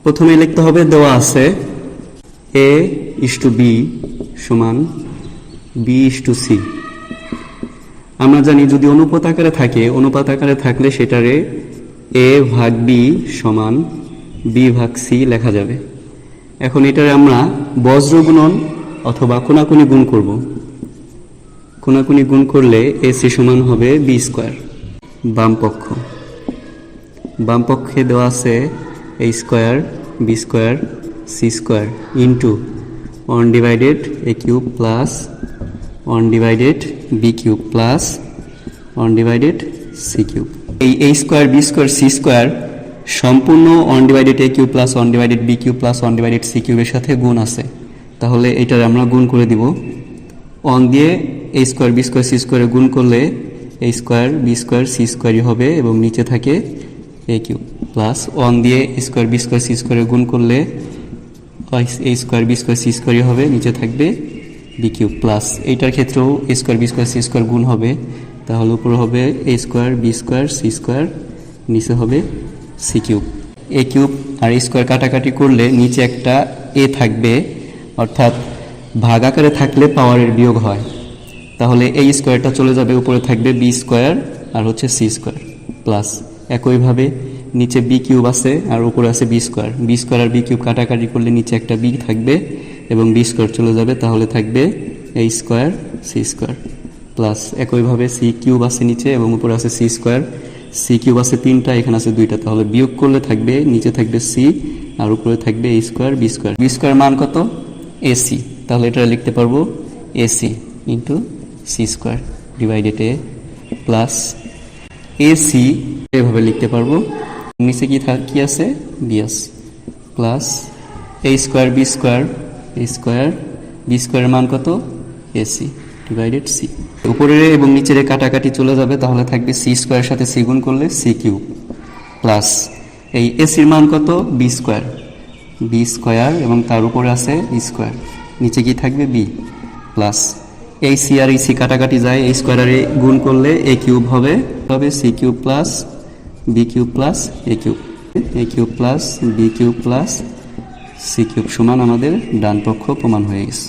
প্রথমে লিখতে হবে দেওয়া আছে a is to b সমান b is to c। আমরা জানি যদি অনুপাত আকারে থাকলে সেটারে a ভাগ b সমান b ভাগ c লেখা যাবে। এখন এটারে আমরা বজ্র গুণন অথবা কোণাকুণি গুণ করব। কোণাকুণি গুণ করলে ac সমান হবে b স্কয়ার। বাম পক্ষে দেওয়া আছে a square b square c square into 1 divided a cube plus 1 divided b cube plus 1 divided c cube. এই a square b square c square সম্পূর্ণ 1 divided a cube plus 1 divided b cube plus 1 divided c কিউবের সাথে গুণ আছে, তাহলে এটার আমরা গুণ করে দিব। 1 দিয়ে a square b square c স্কয়ারে গুণ করলে a square b square c স্কয়ারই হবে এবং নিচে থাকে a কিউব প্লাস 1 দিয়ে a square b square c স্কয়ারে গুণ করলে a square b square c স্কয়ারই হবে, নিচে থাকবে b কিউব প্লাস এইটার ক্ষেত্রেও a square b square c square গুণ হবে, তাহলে উপরে হবে a square b square c square, নিচে হবে c কিউব। a কিউব আর a স্কয়ার কাটাকাটি করলে নিচে একটা a থাকবে, অর্থাৎ ভাগ আকারে থাকলে পাওয়ারের বিয়োগ হয়, তাহলে এই স্কয়ারটা চলে যাবে, উপরে থাকবে b স্কয়ার আর হচ্ছে c স্কয়ার প্লাস একইভাবে নিচে b কিউব আছে আর উপরে আছে b স্কয়ার আর b কিউব কাটাকাটি করলে নিচে একটা b থাকবে এবং b স্কয়ার চলে যাবে, তাহলে থাকবে a square c square plus একইভাবে c কিউব আছে নিচে এবং উপরে আছে c স্কয়ার, c কিউব আছে 3টা, এখানে আছে 2টা, তাহলে বিয়োগ করলে থাকবে নিচে থাকবে c আর উপরে থাকবে a স্কয়ার b স্কয়ার মান কত ac, তাহলে এটা লিখতে পারবো ac into c square divided a plus ac এভাবে লিখতে পারবো, নিচে কি আছে b আছে plus a square b square মান কত ac ডিভাইডেড c। উপরের এবং নিচের কাটাকাটি চলে যাবে, তাহলে থাকবে c স্কয়ারের সাথে c গুণ করলে c কিউব প্লাস এই ac এর মান কত b স্কয়ার এবং তার উপরে আছে স্কয়ার, নিচে কি থাকবে b প্লাস এই c আর এই c কাটাকাটি যায়, এই স্কয়ার আর গুণ করলে a কিউব হবে c cube plus b cube plus a cube plus b cube plus c cube সমান আমাদের ডান পক্ষ প্রমাণ হয়ে গেছে।